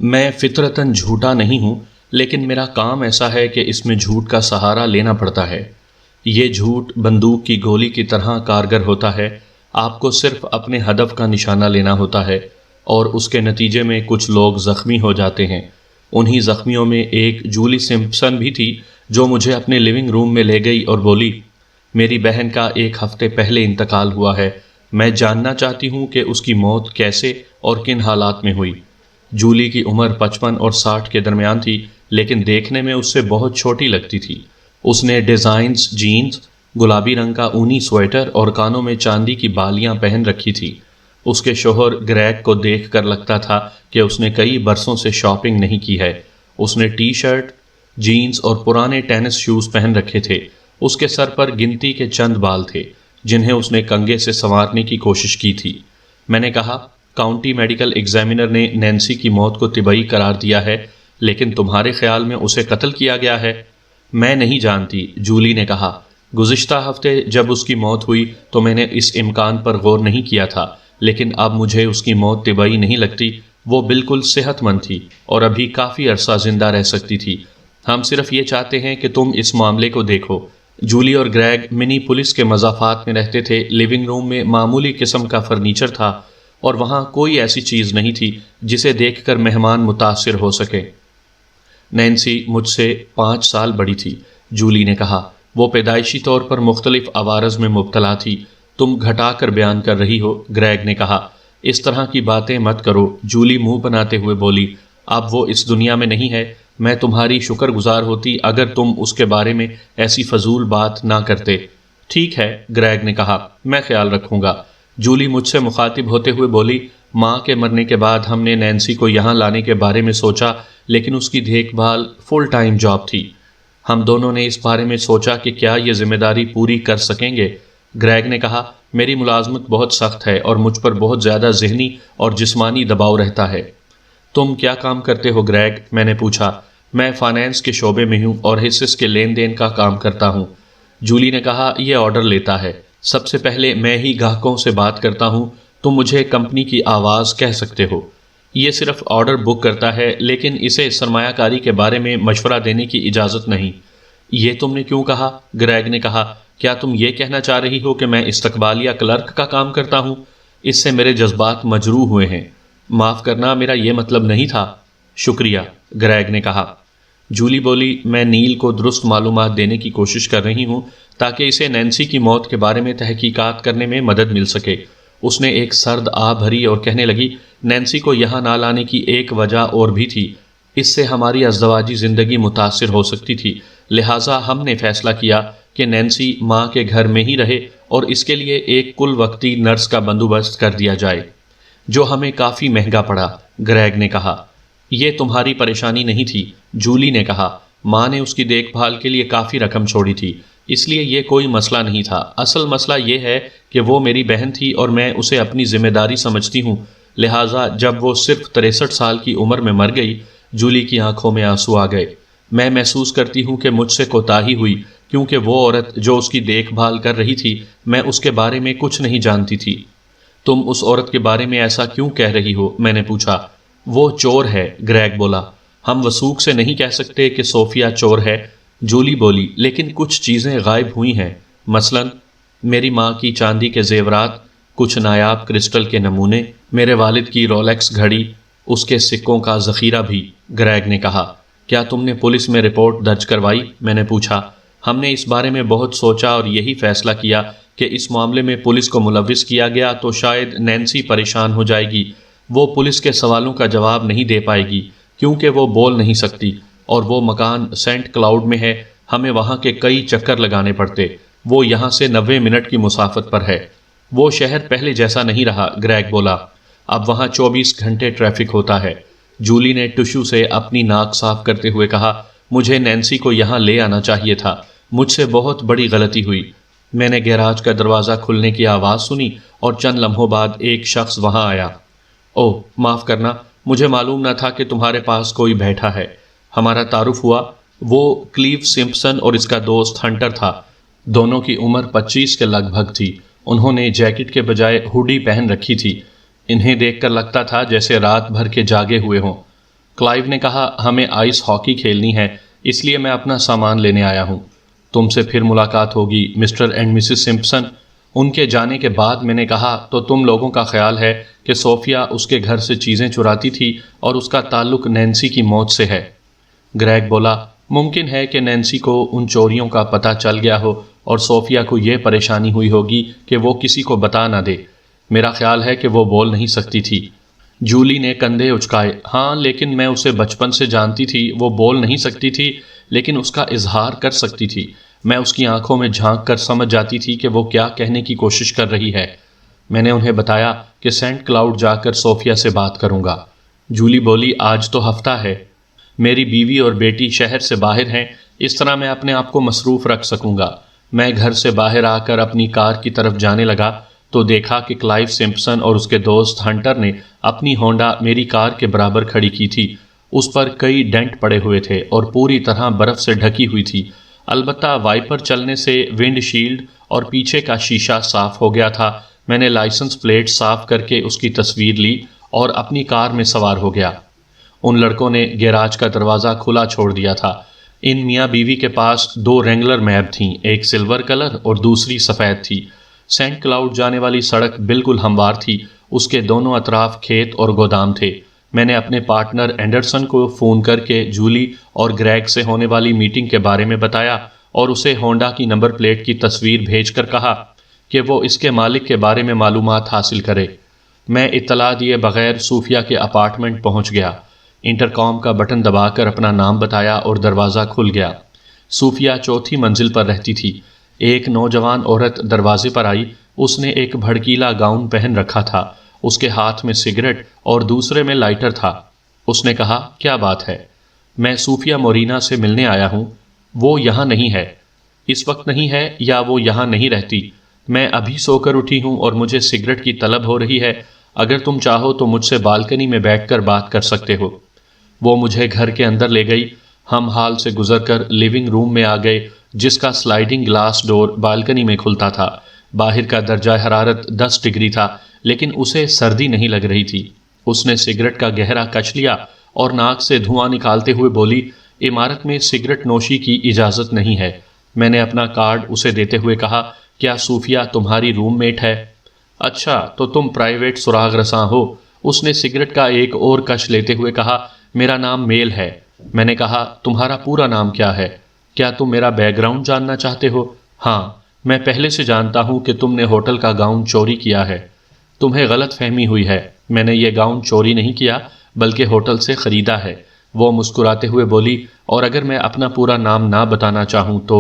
میں فطرتاً جھوٹا نہیں ہوں، لیکن میرا کام ایسا ہے کہ اس میں جھوٹ کا سہارا لینا پڑتا ہے۔ یہ جھوٹ بندوق کی گولی کی طرح کارگر ہوتا ہے۔ آپ کو صرف اپنے ہدف کا نشانہ لینا ہوتا ہے اور اس کے نتیجے میں کچھ لوگ زخمی ہو جاتے ہیں۔ انہی زخمیوں میں ایک جولی سمپسن بھی تھی جو مجھے اپنے لیونگ روم میں لے گئی اور بولی، میری بہن کا 1 ہفتے پہلے انتقال ہوا ہے، میں جاننا چاہتی ہوں کہ اس کی موت کیسے اور کن حالات میں ہوئی۔ جولی کی عمر 55 اور 60 کے درمیان تھی، لیکن دیکھنے میں اس سے بہت چھوٹی لگتی تھی۔ اس نے ڈیزائنز جینز، گلابی رنگ کا اونی سویٹر اور کانوں میں چاندی کی بالیاں پہن رکھی تھی۔ اس کے شوہر گریگ کو دیکھ کر لگتا تھا کہ اس نے کئی برسوں سے شاپنگ نہیں کی ہے۔ اس نے ٹی شرٹ، جینز اور پرانے ٹینس شوز پہن رکھے تھے۔ اس کے سر پر گنتی کے چند بال تھے جنہیں اس نے کنگھے سے سنوارنے کی کوشش کی تھی۔ میں نے کہا، کاؤنٹی میڈیکل ایگزامینر نے نینسی کی موت کو طبعی قرار دیا ہے، لیکن تمہارے خیال میں اسے قتل کیا گیا ہے؟ میں نہیں جانتی، جولی نے کہا۔ گزشتہ ہفتے جب اس کی موت ہوئی تو میں نے اس امکان پر غور نہیں کیا تھا، لیکن اب مجھے اس کی موت طبعی نہیں لگتی۔ وہ بالکل صحت مند تھی اور ابھی کافی عرصہ زندہ رہ سکتی تھی۔ ہم صرف یہ چاہتے ہیں کہ تم اس معاملے کو دیکھو۔ جولی اور گریگ منی پولیس کے مضافات میں رہتے تھے۔ لیونگ روم میں معمولی قسم کا فرنیچر تھا اور وہاں کوئی ایسی چیز نہیں تھی جسے دیکھ کر مہمان متاثر ہو سکے۔ نینسی مجھ سے 5 سال بڑی تھی، جولی نے کہا۔ وہ پیدائشی طور پر مختلف عوارض میں مبتلا تھی۔ تم گھٹا کر بیان کر رہی ہو، گریگ نے کہا۔ اس طرح کی باتیں مت کرو، جولی منہ بناتے ہوئے بولی۔ اب وہ اس دنیا میں نہیں ہے۔ میں تمہاری شکر گزار ہوتی اگر تم اس کے بارے میں ایسی فضول بات نہ کرتے۔ ٹھیک ہے، گریگ نے کہا، میں خیال رکھوں گا۔ جولی مجھ سے مخاطب ہوتے ہوئے بولی، ماں کے مرنے کے بعد ہم نے نینسی کو یہاں لانے کے بارے میں سوچا، لیکن اس کی دیکھ بھال فل ٹائم جاب تھی۔ ہم دونوں نے اس بارے میں سوچا کہ کیا یہ ذمہ داری پوری کر سکیں گے۔ گریگ نے کہا، میری ملازمت بہت سخت ہے اور مجھ پر بہت زیادہ ذہنی اور جسمانی دباؤ رہتا ہے۔ تم کیا کام کرتے ہو گریگ؟ میں نے پوچھا۔ میں فائنانس کے شعبے میں ہوں اور حصص کے لین دین کا کام کرتا ہوں، جولی نے کہا۔ یہ آرڈر لیتا ہے۔ سب سے پہلے میں ہی گاہکوں سے بات کرتا ہوں۔ تم مجھے کمپنی کی آواز کہہ سکتے ہو۔ یہ صرف آرڈر بک کرتا ہے، لیکن اسے سرمایہ کاری کے بارے میں مشورہ دینے کی اجازت نہیں۔ یہ تم نے کیوں کہا؟ گریگ نے کہا۔ کیا تم یہ کہنا چاہ رہی ہو کہ میں استقبالیہ کلرک کا کام کرتا ہوں؟ اس سے میرے جذبات مجروح ہوئے ہیں۔ معاف کرنا، میرا یہ مطلب نہیں تھا۔ شکریہ، گریگ نے کہا۔ جولی بولی، میں نیل کو درست معلومات دینے کی کوشش کر رہی ہوں تاکہ اسے نینسی کی موت کے بارے میں تحقیقات کرنے میں مدد مل سکے۔ اس نے ایک سرد آہ بھری اور کہنے لگی، نینسی کو یہاں نہ لانے کی ایک وجہ اور بھی تھی۔ اس سے ہماری ازدواجی زندگی متاثر ہو سکتی تھی، لہٰذا ہم نے فیصلہ کیا کہ نینسی ماں کے گھر میں ہی رہے اور اس کے لیے ایک کل وقتی نرس کا بندوبست کر دیا جائے، جو ہمیں کافی مہنگا پڑا، گریگ نے کہا۔ یہ تمہاری پریشانی نہیں تھی، جولی نے کہا۔ ماں نے اس کی دیکھ بھال کے لیے کافی رقم چھوڑی تھی، اس لیے یہ کوئی مسئلہ نہیں تھا۔ اصل مسئلہ یہ ہے کہ وہ میری بہن تھی اور میں اسے اپنی ذمہ داری سمجھتی ہوں، لہٰذا جب وہ صرف 63 سال کی عمر میں مر گئی، جولی کی آنکھوں میں آنسو آ گئے۔ میں محسوس کرتی ہوں کہ مجھ سے کوتاہی ہوئی، کیونکہ وہ عورت جو اس کی دیکھ بھال کر رہی تھی، میں اس کے بارے میں کچھ نہیں جانتی تھی۔ تم اس عورت کے بارے میں ایسا کیوں کہہ رہی ہو؟ میں نے پوچھا۔ وہ چور ہے، گریگ بولا۔ ہم وثوق سے نہیں کہہ سکتے کہ صوفیہ چور ہے، جولی بولی، لیکن کچھ چیزیں غائب ہوئی ہیں، مثلاً میری ماں کی چاندی کے زیورات، کچھ نایاب کرسٹل کے نمونے، میرے والد کی رولیکس گھڑی، اس کے سکوں کا ذخیرہ بھی، گریگ نے کہا۔ کیا تم نے پولیس میں رپورٹ درج کروائی؟ میں نے پوچھا۔ ہم نے اس بارے میں بہت سوچا اور یہی فیصلہ کیا کہ اس معاملے میں پولیس کو ملوث کیا گیا تو شاید نینسی پریشان ہو جائے گی۔ وہ پولیس کے سوالوں کا جواب نہیں دے پائے گی کیونکہ وہ بول نہیں سکتی، اور وہ مکان سینٹ کلاؤڈ میں ہے، ہمیں وہاں کے کئی چکر لگانے پڑتے۔ وہ یہاں سے 90 منٹ کی مسافت پر ہے۔ وہ شہر پہلے جیسا نہیں رہا، گریگ بولا۔ اب وہاں 24 گھنٹے ٹریفک ہوتا ہے۔ جولی نے ٹشو سے اپنی ناک صاف کرتے ہوئے کہا، مجھے نینسی کو یہاں لے آنا چاہیے تھا، مجھ سے بہت بڑی غلطی ہوئی۔ میں نے گیراج کا دروازہ کھلنے کی آواز سنی اور چند لمحوں بعد ایک شخص وہاں آیا۔ اوہ، معاف کرنا، مجھے معلوم نہ تھا کہ تمہارے پاس کوئی بیٹھا ہے۔ ہمارا تعارف ہوا۔ وہ کلیو سمپسن اور اس کا دوست ہنٹر تھا۔ دونوں کی عمر 25 کے لگ بھگ تھی۔ انہوں نے جیکٹ کے بجائے ہوڈی پہن رکھی تھی۔ انہیں دیکھ کر لگتا تھا جیسے رات بھر کے جاگے ہوئے ہوں۔ کلائیو نے کہا ہمیں آئس ہاکی کھیلنی ہے، اس لیے میں اپنا سامان لینے آیا ہوں۔ تم سے پھر ملاقات ہوگی مسٹر اینڈ مسز سمپسن۔ ان کے جانے کے بعد میں نے کہا تو تم لوگوں کا خیال ہے کہ صوفیہ اس کے گھر سے چیزیں چراتی تھی اور اس کا تعلق نینسی کی موت سے ہے؟ گریگ بولا ممکن ہے کہ نینسی کو ان چوریوں کا پتہ چل گیا ہو اور صوفیہ کو یہ پریشانی ہوئی ہوگی کہ وہ کسی کو بتا نہ دے۔ میرا خیال ہے کہ وہ بول نہیں سکتی تھی۔ جولی نے کندھے اچکائے۔ ہاں لیکن میں اسے بچپن سے جانتی تھی، وہ بول نہیں سکتی تھی لیکن اس کا اظہار کر سکتی تھی۔ میں اس کی آنکھوں میں جھانک کر سمجھ جاتی تھی کہ وہ کیا کہنے کی کوشش کر رہی ہے۔ میں نے انہیں بتایا کہ سینٹ کلاؤڈ جا کر صوفیہ سے بات کروں گا۔ جولی بولی آج تو ہفتہ ہے، میری بیوی اور بیٹی شہر سے باہر ہیں، اس طرح میں اپنے آپ کو مصروف رکھ سکوں گا۔ میں گھر سے باہر آ کر اپنی کار کی طرف جانے لگا تو دیکھا کہ کلائیو سمپسن اور اس کے دوست ہنٹر نے اپنی ہونڈا میری کار کے برابر کھڑی کی تھی۔ اس پر کئی ڈینٹ پڑے ہوئے تھے اور پوری طرح برف سے ڈھکی ہوئی تھی، البتہ وائپر چلنے سے ونڈ شیلڈ اور پیچھے کا شیشہ صاف ہو گیا تھا۔ میں نے لائسنس پلیٹ صاف کر کے اس کی تصویر لی اور اپنی کار میں سوار ہو گیا۔ ان لڑکوں نے گیراج کا دروازہ کھلا چھوڑ دیا تھا۔ ان میاں بیوی کے پاس 2 رینگلر میب تھیں، ایک سلور کلر اور دوسری سفید تھی۔ سینٹ کلاؤڈ جانے والی سڑک بالکل ہموار تھی، اس کے دونوں اطراف کھیت اور گودام تھے۔ میں نے اپنے پارٹنر اینڈرسن کو فون کر کے جولی اور گریگ سے ہونے والی میٹنگ کے بارے میں بتایا اور اسے ہونڈا کی نمبر پلیٹ کی تصویر بھیج کر کہا کہ وہ اس کے مالک کے بارے میں معلومات حاصل کرے۔ میں اطلاع دیے بغیر صوفیہ کے اپارٹمنٹ پہنچ گیا، انٹرکام کا بٹن دبا کر اپنا نام بتایا اور دروازہ کھل گیا۔ صوفیہ 4تھی منزل پر رہتی تھی۔ ایک نوجوان عورت دروازے پر آئی، اس نے ایک بھڑکیلا گاؤن پہن رکھا تھا، اس کے ہاتھ میں سگریٹ اور دوسرے میں لائٹر تھا۔ اس نے کہا کیا بات ہے؟ میں صوفیہ مورینا سے ملنے آیا ہوں۔ وہ یہاں نہیں ہے، اس وقت نہیں ہے یا وہ یہاں نہیں رہتی؟ میں ابھی سو کر اٹھی ہوں اور مجھے سگریٹ کی طلب ہو رہی ہے، اگر تم چاہو تو مجھ سے بالکنی میں بیٹھ کر بات کر سکتے ہو۔ وہ مجھے گھر کے اندر لے گئی، ہم ہال سے گزر کر لیونگ روم میں آ گئے جس کا سلائیڈنگ گلاس ڈور بالکنی میں کھلتا تھا۔ باہر کا درجہ حرارت 10 ڈگری تھا لیکن اسے سردی نہیں لگ رہی تھی۔ اس نے سگریٹ کا گہرا کش لیا اور ناک سے دھواں نکالتے ہوئے بولی عمارت میں سگریٹ نوشی کی اجازت نہیں ہے۔ میں نے اپنا کارڈ اسے دیتے ہوئے کہا کیا صوفیہ تمہاری روم میٹ ہے؟ اچھا تو تم پرائیویٹ سراغ رساں ہو؟ اس نے سگریٹ کا ایک اور کش لیتے ہوئے کہا میرا نام میل ہے۔ میں نے کہا تمہارا پورا نام کیا ہے؟ کیا تم میرا بیک گراؤنڈ جاننا چاہتے ہو؟ ہاں، میں پہلے سے جانتا ہوں کہ تم نے ہوٹل کا گاؤن چوری کیا ہے۔ تمہیں غلط فہمی ہوئی ہے، میں نے یہ گاؤن چوری نہیں کیا بلکہ ہوٹل سے خریدا ہے۔ وہ مسکراتے ہوئے بولی اور اگر میں اپنا پورا نام نہ بتانا چاہوں تو؟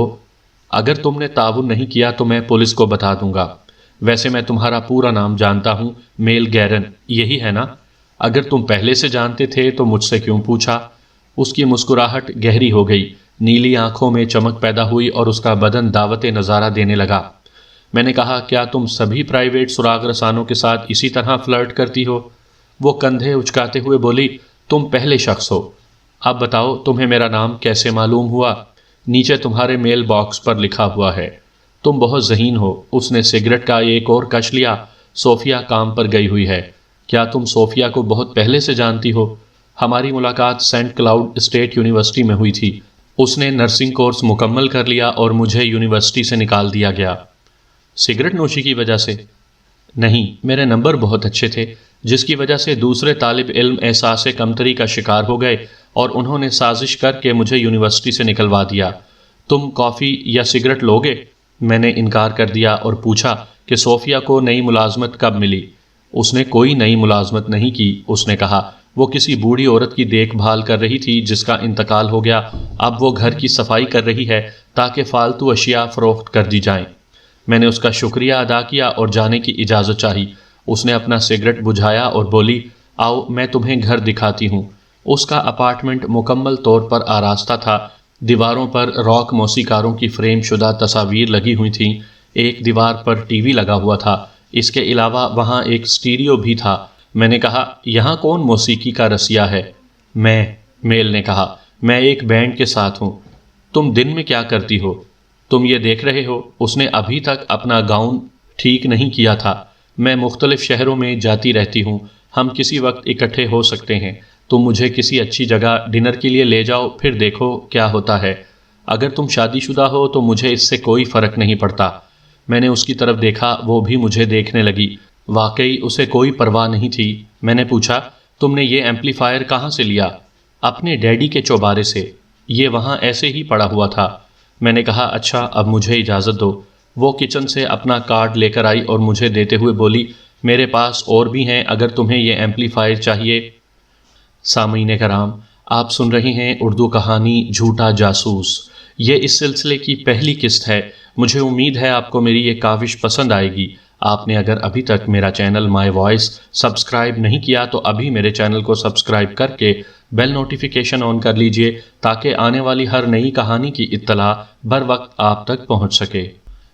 اگر تم نے تعاون نہیں کیا تو میں پولیس کو بتا دوں گا۔ ویسے میں تمہارا پورا نام جانتا ہوں، میل گیرن، یہی ہے نا؟ اگر تم پہلے سے جانتے تھے تو مجھ سے کیوں پوچھا؟ اس کی مسکراہٹ گہری ہو گئی، نیلی آنکھوں میں چمک پیدا ہوئی اور اس کا بدن دعوت نظارہ دینے لگا۔ میں نے کہا کیا تم سبھی پرائیویٹ سراغ رسانوں کے ساتھ اسی طرح فلرٹ کرتی ہو؟ وہ کندھے اچکاتے ہوئے بولی تم پہلے شخص ہو۔ اب بتاؤ تمہیں میرا نام کیسے معلوم ہوا؟ نیچے تمہارے میل باکس پر لکھا ہوا ہے۔ تم بہت ذہین ہو۔ اس نے سگریٹ کا ایک اور کش لیا۔ صوفیہ کام پر گئی ہوئی ہے۔ کیا تم صوفیہ کو بہت پہلے سے جانتی ہو؟ ہماری ملاقات سینٹ کلاؤڈ اسٹیٹ یونیورسٹی میں ہوئی تھی۔ اس نے نرسنگ کورس مکمل کر لیا اور مجھے یونیورسٹی سے نکال دیا گیا۔ سگریٹ نوشی کی وجہ سے؟ نہیں، میرے نمبر بہت اچھے تھے جس کی وجہ سے دوسرے طالب علم احساس کمتری کا شکار ہو گئے اور انہوں نے سازش کر کے مجھے یونیورسٹی سے نکلوا دیا۔ تم کافی یا سگریٹ لوگے؟ میں نے انکار کر دیا اور پوچھا کہ صوفیہ کو نئی ملازمت کب ملی؟ اس نے کوئی نئی ملازمت نہیں کی، اس نے کہا وہ کسی بوڑھی عورت کی دیکھ بھال کر رہی تھی جس کا انتقال ہو گیا، اب وہ گھر کی صفائی کر رہی ہے تاکہ فالتو اشیاء فروخت کر دی جائیں۔ میں نے اس کا شکریہ ادا کیا اور جانے کی اجازت چاہی۔ اس نے اپنا سگریٹ بجھایا اور بولی آؤ میں تمہیں گھر دکھاتی ہوں۔ اس کا اپارٹمنٹ مکمل طور پر آراستہ تھا۔ دیواروں پر راک موسیقاروں کی فریم شدہ تصاویر لگی ہوئی تھیں، ایک دیوار پر ٹی وی لگا ہوا تھا، اس کے علاوہ وہاں ایک اسٹیریو بھی تھا۔ میں نے کہا یہاں کون موسیقی کا رسیا ہے؟ میں، میل نے کہا، میں ایک بینڈ کے ساتھ ہوں۔ تم دن میں کیا کرتی ہو؟ تم یہ دیکھ رہے ہو؟ اس نے ابھی تک اپنا گاؤن ٹھیک نہیں کیا تھا۔ میں مختلف شہروں میں جاتی رہتی ہوں، ہم کسی وقت اکٹھے ہو سکتے ہیں۔ تم مجھے کسی اچھی جگہ ڈنر کے لیے لے جاؤ، پھر دیکھو کیا ہوتا ہے۔ اگر تم شادی شدہ ہو تو مجھے اس سے کوئی فرق نہیں پڑتا۔ میں نے اس کی طرف دیکھا، وہ بھی مجھے دیکھنے لگی۔ واقعی اسے کوئی پرواہ نہیں تھی۔ میں نے پوچھا، تم نے یہ ایمپلیفائر کہاں سے لیا؟ اپنے ڈیڈی کے چوبارے سے، یہ وہاں ایسے ہی پڑا ہوا تھا۔ میں نے کہا، اچھا اب مجھے اجازت دو۔ وہ کچن سے اپنا کارڈ لے کر آئی اور مجھے دیتے ہوئے بولی، میرے پاس اور بھی ہیں اگر تمہیں یہ ایمپلیفائر چاہیے۔ سامعین کرام، آپ سن رہے ہیں اردو کہانی جھوٹا جاسوس۔ یہ اس سلسلے کی پہلی قسط ہے۔ مجھے امید ہے آپ کو میری یہ کاوش پسند آئے گی۔ آپ نے اگر ابھی تک میرا چینل مائی وائس سبسکرائب نہیں کیا تو ابھی میرے چینل کو سبسکرائب کر کے بیل نوٹیفیکیشن آن کر لیجئے تاکہ آنے والی ہر نئی کہانی کی اطلاع بر وقت آپ تک پہنچ سکے۔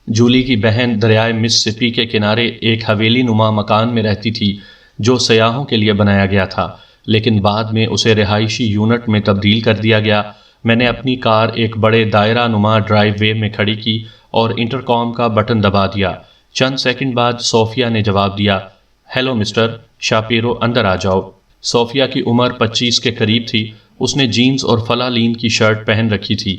جولی کی بہن دریائے مسسپی کے کنارے ایک حویلی نما مکان میں رہتی تھی جو سیاحوں کے لیے بنایا گیا تھا، لیکن بعد میں اسے رہائشی یونٹ میں تبدیل کر دیا گیا۔ میں نے اپنی کار ایک بڑے دائرہ نما ڈرائیو وے میں کھڑی کی اور انٹرکام کا بٹن دبا دیا۔ چند سیکنڈ بعد صوفیہ نے جواب دیا، ہیلو مسٹر شاپیرو، اندر آ جاؤ۔ صوفیہ کی عمر 25 کے قریب تھی۔ اس نے جینز اور فلا لین کی شرٹ پہن رکھی تھی۔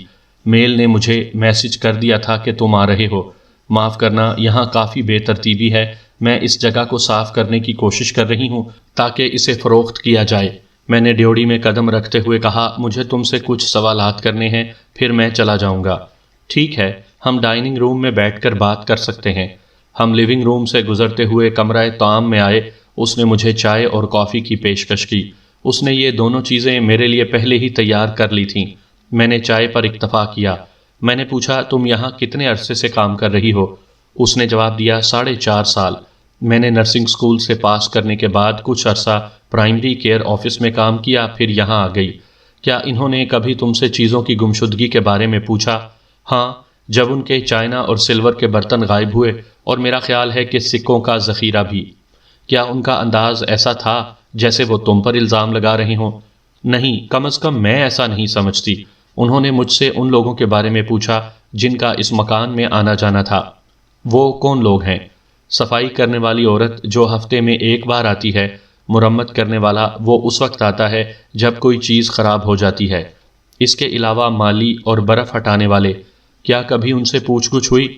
میل نے مجھے میسج کر دیا تھا کہ تم آ رہے ہو۔ معاف کرنا، یہاں کافی بے ترتیبی ہے۔ میں اس جگہ کو صاف کرنے کی کوشش کر رہی ہوں تاکہ اسے فروخت کیا جائے۔ میں نے ڈیوڑی میں قدم رکھتے ہوئے کہا، مجھے تم سے کچھ سوالات کرنے ہیں، پھر میں چلا جاؤں گا۔ ٹھیک ہے، ہم ڈائننگ روم میں بیٹھ کر بات کر سکتے ہیں۔ ہم لیونگ روم سے گزرتے ہوئے کمرہ طعام میں آئے۔ اس نے مجھے چائے اور کافی کی پیشکش کی۔ اس نے یہ دونوں چیزیں میرے لیے پہلے ہی تیار کر لی تھیں۔ میں نے چائے پر اکتفا کیا۔ میں نے پوچھا، تم یہاں کتنے عرصے سے کام کر رہی ہو؟ اس نے جواب دیا، 4.5 سال۔ میں نے نرسنگ اسکول سے پاس کرنے کے بعد کچھ عرصہ پرائمری کیئر آفس میں کام کیا، پھر یہاں آ گئی۔ کیا انہوں نے کبھی تم سے چیزوں کی گمشدگی کے بارے میں پوچھا؟ ہاں، جب ان کے چائنا اور سلور کے برتن غائب ہوئے، اور میرا خیال ہے کہ سکوں کا ذخیرہ بھی۔ کیا ان کا انداز ایسا تھا جیسے وہ تم پر الزام لگا رہے ہوں؟ نہیں، کم از کم میں ایسا نہیں سمجھتی۔ انہوں نے مجھ سے ان لوگوں کے بارے میں پوچھا جن کا اس مکان میں آنا جانا تھا۔ وہ کون لوگ ہیں؟ صفائی کرنے والی عورت جو ہفتے میں ایک بار آتی ہے۔ مرمت کرنے والا وہ اس وقت آتا ہے جب کوئی چیز خراب ہو جاتی ہے۔ اس کے علاوہ مالی اور برف ہٹانے والے۔ کیا کبھی ان سے پوچھ گچھ ہوئی؟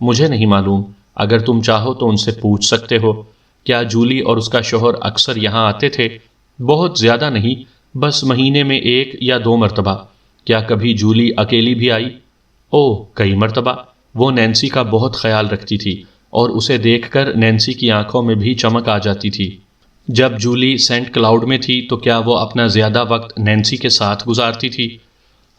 مجھے نہیں معلوم، اگر تم چاہو تو ان سے پوچھ سکتے ہو۔ کیا جولی اور اس کا شوہر اکثر یہاں آتے تھے؟ بہت زیادہ نہیں، بس مہینے میں 1 یا 2 مرتبہ۔ کیا کبھی جولی اکیلی بھی آئی؟ اوہ، کئی مرتبہ۔ وہ نینسی کا بہت خیال رکھتی تھی اور اسے دیکھ کر نینسی کی آنکھوں میں بھی چمک آ جاتی تھی۔ جب جولی سینٹ کلاؤڈ میں تھی تو کیا وہ اپنا زیادہ وقت نینسی کے ساتھ گزارتی تھی؟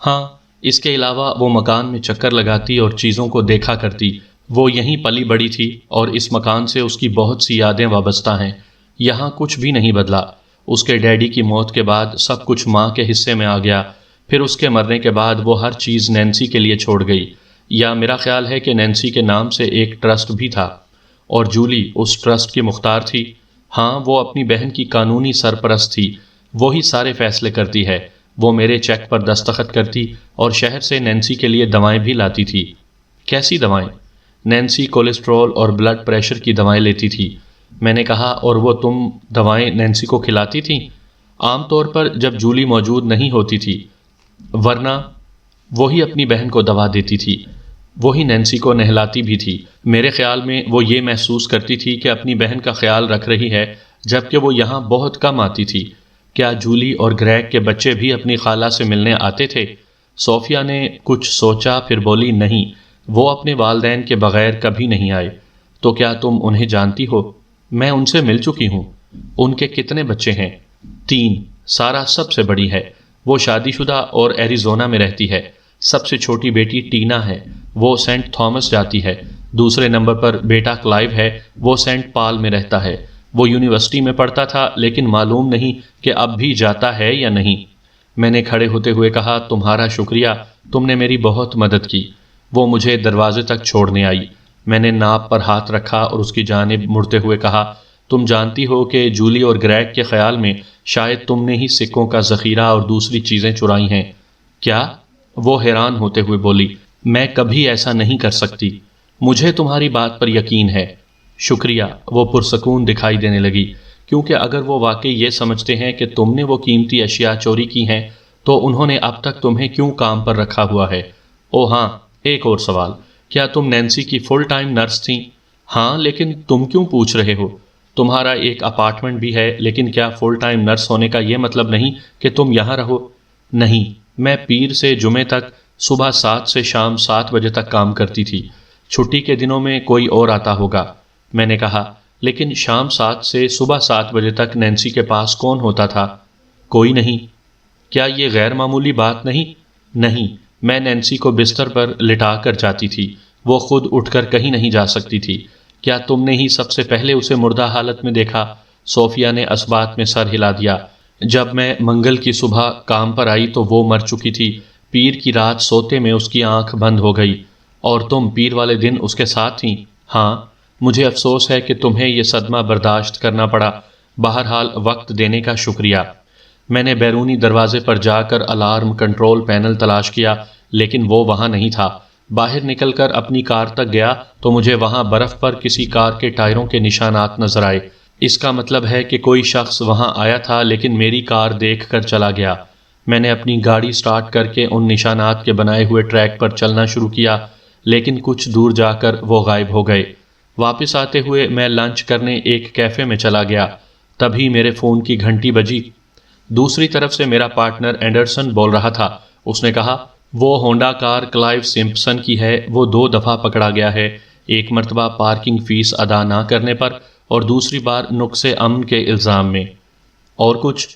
ہاں، اس کے علاوہ وہ مکان میں چکر لگاتی اور چیزوں کو دیکھا کرتی۔ وہ یہیں پلی بڑی تھی اور اس مکان سے اس کی بہت سی یادیں وابستہ ہیں۔ یہاں کچھ بھی نہیں بدلا۔ اس کے ڈیڈی کی موت کے بعد سب کچھ ماں کے حصے میں آ گیا، پھر اس کے مرنے کے بعد وہ ہر چیز نینسی کے لیے چھوڑ گئی، یا میرا خیال ہے کہ نینسی کے نام سے ایک ٹرسٹ بھی تھا، اور جولی اس ٹرسٹ کی مختار تھی۔ ہاں، وہ اپنی بہن کی قانونی سرپرست تھی، وہی سارے فیصلے کرتی ہے۔ وہ میرے چیک پر دستخط کرتی اور شہر سے نینسی کے لیے دوائیں بھی لاتی تھی۔ کیسی دوائیں؟ نینسی کولیسٹرول اور بلڈ پریشر کی دوائیں لیتی تھی۔ میں نے کہا، اور وہ تم دوائیں نینسی کو کھلاتی تھیں؟ عام طور پر جب جولی موجود نہیں ہوتی تھی، ورنہ وہی اپنی بہن کو دوا دیتی تھی، وہی نینسی کو نہلاتی بھی تھی۔ میرے خیال میں وہ یہ محسوس کرتی تھی کہ اپنی بہن کا خیال رکھ رہی ہے، جبکہ وہ یہاں بہت کم آتی تھی۔ کیا جولی اور گریگ کے بچے بھی اپنی خالہ سے ملنے آتے تھے؟ صوفیہ نے کچھ سوچا، پھر بولی، نہیں، وہ اپنے والدین کے بغیر کبھی نہیں آئے۔ تو کیا تم انہیں جانتی ہو؟ میں ان سے مل چکی ہوں۔ ان کے کتنے بچے ہیں؟ 3۔ سارا سب سے بڑی ہے، وہ شادی شدہ اور ایریزونا میں رہتی ہے۔ سب سے چھوٹی بیٹی ٹینا ہے، وہ سینٹ تھامس جاتی ہے۔ دوسرے نمبر پر بیٹا کلائیو ہے، وہ سینٹ پال میں رہتا ہے۔ وہ یونیورسٹی میں پڑھتا تھا، لیکن معلوم نہیں کہ اب بھی جاتا ہے یا نہیں۔ میں نے کھڑے ہوتے ہوئے کہا، تمہارا شکریہ، تم نے میری بہت مدد کی۔ وہ مجھے دروازے تک چھوڑنے آئی۔ میں نے ناپ پر ہاتھ رکھا اور اس کی جانب مڑتے ہوئے کہا، تم جانتی ہو کہ جولی اور گریگ کے خیال میں شاید تم نے ہی سکوں کا ذخیرہ اور دوسری چیزیں چرائی ہیں۔ کیا؟ وہ حیران ہوتے ہوئے بولی، میں کبھی ایسا نہیں کر سکتی۔ مجھے تمہاری بات پر یقین ہے۔ شکریہ، وہ پرسکون دکھائی دینے لگی۔ کیونکہ اگر وہ واقعی یہ سمجھتے ہیں کہ تم نے وہ قیمتی اشیاء چوری کی ہیں تو انہوں نے اب تک تمہیں کیوں کام پر رکھا ہوا ہے؟ او ہاں، ایک اور سوال، کیا تم نینسی کی فل ٹائم نرس تھیں؟ ہاں، لیکن تم کیوں پوچھ رہے ہو؟ تمہارا ایک اپارٹمنٹ بھی ہے، لیکن کیا فل ٹائم نرس ہونے کا یہ مطلب نہیں کہ تم یہاں رہو؟ نہیں، میں پیر سے جمعے تک صبح 7 سے شام 7 بجے تک کام کرتی تھی۔ چھٹی کے دنوں میں کوئی اور آتا ہوگا۔ میں نے کہا، لیکن شام 7 سے صبح 7 بجے تک نینسی کے پاس کون ہوتا تھا؟ کوئی نہیں۔ کیا یہ غیر معمولی بات نہیں؟ نہیں، میں نینسی کو بستر پر لٹا کر جاتی تھی، وہ خود اٹھ کر کہیں نہیں جا سکتی تھی۔ کیا تم نے ہی سب سے پہلے اسے مردہ حالت میں دیکھا؟ صوفیہ نے اثبات میں سر ہلا دیا۔ جب میں منگل کی صبح کام پر آئی تو وہ مر چکی تھی۔ پیر کی رات سوتے میں اس کی آنکھ بند ہو گئی۔ اور تم پیر والے دن اس کے ساتھ تھیں؟ ہاں، مجھے افسوس ہے کہ تمہیں یہ صدمہ برداشت کرنا پڑا۔ بہرحال وقت دینے کا شکریہ۔ میں نے بیرونی دروازے پر جا کر الارم کنٹرول پینل تلاش کیا، لیکن وہ وہاں نہیں تھا۔ باہر نکل کر اپنی کار تک گیا تو مجھے وہاں برف پر کسی کار کے ٹائروں کے نشانات نظر آئے۔ اس کا مطلب ہے کہ کوئی شخص وہاں آیا تھا لیکن میری کار دیکھ کر چلا گیا۔ میں نے اپنی گاڑی سٹارٹ کر کے ان نشانات کے بنائے ہوئے ٹریک پر چلنا شروع کیا، لیکن کچھ دور جا کر وہ غائب ہو گئے۔ واپس آتے ہوئے میں لنچ کرنے ایک کیفے میں چلا گیا، تبھی میرے فون کی گھنٹی بجی۔ دوسری طرف سے میرا پارٹنر اینڈرسن بول رہا تھا۔ اس نے کہا، وہ ہونڈا کار کلائیو سمپسن کی ہے، وہ 2 دفعہ پکڑا گیا ہے، ایک مرتبہ پارکنگ فیس ادا نہ کرنے پر اور دوسری بار نقص امن کے الزام میں۔ اور کچھ؟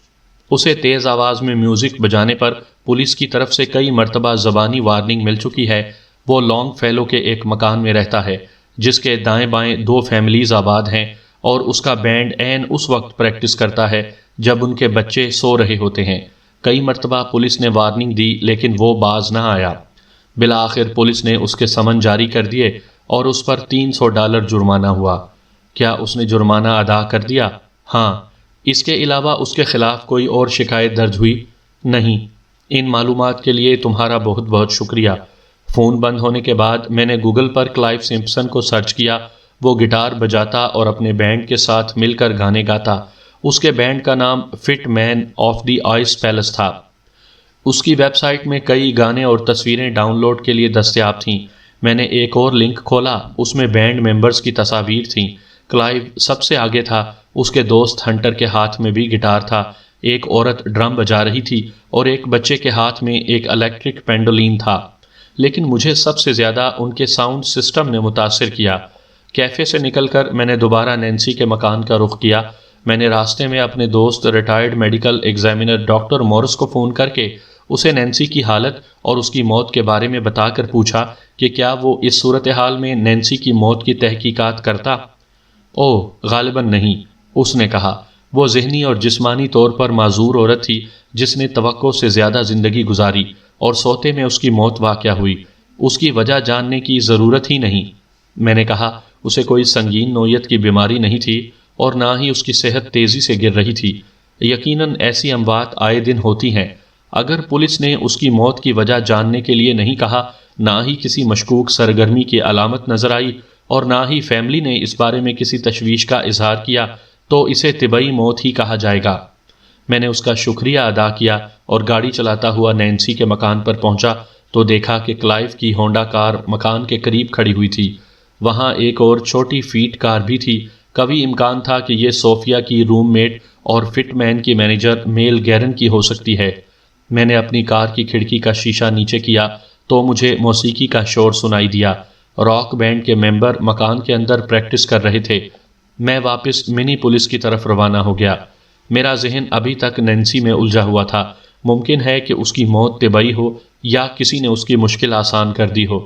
اسے تیز آواز میں میوزک بجانے پر پولیس کی طرف سے کئی مرتبہ زبانی وارننگ مل چکی ہے۔ وہ لانگ فیلو کے ایک مکان میں رہتا ہے جس کے دائیں بائیں 2 فیملیز آباد ہیں، اور اس کا بینڈ عین اس وقت پریکٹس کرتا ہے جب ان کے بچے سو رہے ہوتے ہیں۔ کئی مرتبہ پولیس نے وارننگ دی لیکن وہ باز نہ آیا۔ بالآخر پولیس نے اس کے سمن جاری کر دیے اور اس پر $300 جرمانہ ہوا۔ کیا اس نے جرمانہ ادا کر دیا؟ ہاں۔ اس کے علاوہ اس کے خلاف کوئی اور شکایت درج ہوئی؟ نہیں۔ ان معلومات کے لیے تمہارا بہت بہت شکریہ۔ فون بند ہونے کے بعد میں نے گوگل پر کلائیو سمپسن کو سرچ کیا۔ وہ گٹار بجاتا اور اپنے بینڈ کے ساتھ مل کر گانے گاتا۔ اس کے بینڈ کا نام Footmen of the Ice Palace تھا۔ اس کی ویب سائٹ میں کئی گانے اور تصویریں ڈاؤن لوڈ کے لیے دستیاب تھیں۔ میں نے ایک اور لنک کھولا، اس میں بینڈ ممبرز کی تصاویر تھیں۔ کلائیو سب سے آگے تھا، اس کے دوست ہنٹر کے ہاتھ میں بھی گٹار تھا، ایک عورت ڈرم بجا رہی تھی اور ایک بچے کے ہاتھ میں ایک الیکٹرک پینڈولین تھا۔ لیکن مجھے سب سے زیادہ ان کے ساؤنڈ سسٹم نے متاثر کیا۔ کیفے سے نکل کر میں نے دوبارہ نینسی کے مکان کا رخ کیا۔ میں نے راستے میں اپنے دوست ریٹائرڈ میڈیکل ایگزامینر ڈاکٹر مورس کو فون کر کے اسے نینسی کی حالت اور اس کی موت کے بارے میں بتا کر پوچھا کہ کیا وہ اس صورتحال میں نینسی کی موت کی تحقیقات کرتا۔ اوہ، غالباً نہیں، اس نے کہا۔ وہ ذہنی اور جسمانی طور پر معذور عورت تھی جس نے توقع سے زیادہ زندگی گزاری، اور سوتے میں اس کی موت واقع ہوئی۔ اس کی وجہ جاننے کی ضرورت ہی نہیں۔ میں نے کہا، اسے کوئی سنگین نوعیت کی بیماری نہیں تھی اور نہ ہی اس کی صحت تیزی سے گر رہی تھی۔ یقیناً ایسی اموات آئے دن ہوتی ہیں۔ اگر پولیس نے اس کی موت کی وجہ جاننے کے لیے نہیں کہا، نہ ہی کسی مشکوک سرگرمی کی علامت نظر آئی، اور نہ ہی فیملی نے اس بارے میں کسی تشویش کا اظہار کیا، تو اسے طبعی موت ہی کہا جائے گا۔ میں نے اس کا شکریہ ادا کیا اور گاڑی چلاتا ہوا نینسی کے مکان پر پہنچا تو دیکھا کہ کلائیو کی ہونڈا کار مکان کے قریب کھڑی ہوئی تھی۔ وہاں ایک اور چھوٹی فیٹ کار بھی تھی۔ کبھی امکان تھا کہ یہ صوفیہ کی روم میٹ اور فٹ مین کی مینیجر میل گیرن کی ہو سکتی ہے۔ میں نے اپنی کار کی کھڑکی کا شیشہ نیچے کیا تو مجھے موسیقی کا شور سنائی دیا۔ راک بینڈ کے ممبر مکان کے اندر پریکٹس کر رہے تھے۔ میں واپس منی پولیس کی طرف روانہ ہو گیا۔ میرا ذہن ابھی تک نینسی میں الجھا ہوا تھا۔ ممکن ہے کہ اس کی موت طبعی ہو یا کسی نے اس کی مشکل آسان کر دی ہو۔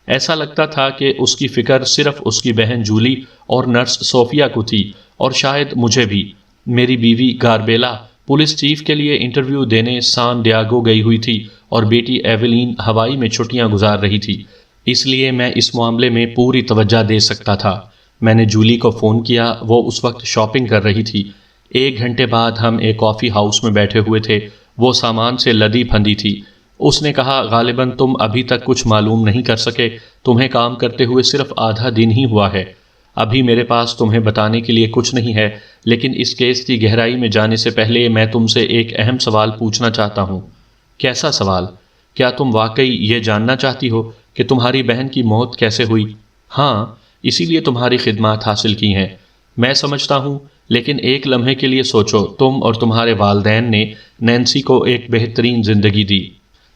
ایسا لگتا تھا کہ اس کی فکر صرف اس کی بہن جولی اور نرس صوفیہ کو تھی، اور شاید مجھے بھی۔ میری بیوی گاربیلا پولیس چیف کے لیے انٹرویو دینے سان ڈیاگو گئی ہوئی تھی، اور بیٹی ایولین ہوائی میں چھٹیاں گزار رہی تھی۔ اس لیے میں اس معاملے میں پوری توجہ دے سکتا تھا۔ میں نے جولی کو فون کیا، وہ اس وقت شاپنگ کر رہی تھی۔ 1 گھنٹے بعد ہم ایک کافی ہاؤس میں بیٹھے ہوئے تھے۔ وہ سامان سے لدی پھندی تھی۔ اس نے کہا، غالباً تم ابھی تک کچھ معلوم نہیں کر سکے، تمہیں کام کرتے ہوئے صرف آدھا دن ہی ہوا ہے۔ ابھی میرے پاس تمہیں بتانے کے لیے کچھ نہیں ہے، لیکن اس کیس کی گہرائی میں جانے سے پہلے میں تم سے ایک اہم سوال پوچھنا چاہتا ہوں۔ کیسا سوال؟ کیا تم واقعی یہ جاننا چاہتی ہو کہ تمہاری بہن کی موت کیسے ہوئی؟ ہاں، اسی لیے تمہاری خدمات حاصل کی ہیں۔ میں سمجھتا ہوں، لیکن ایک لمحے کے لیے سوچو، تم اور تمہارے والدین نے نینسی کو ایک بہترین زندگی دی۔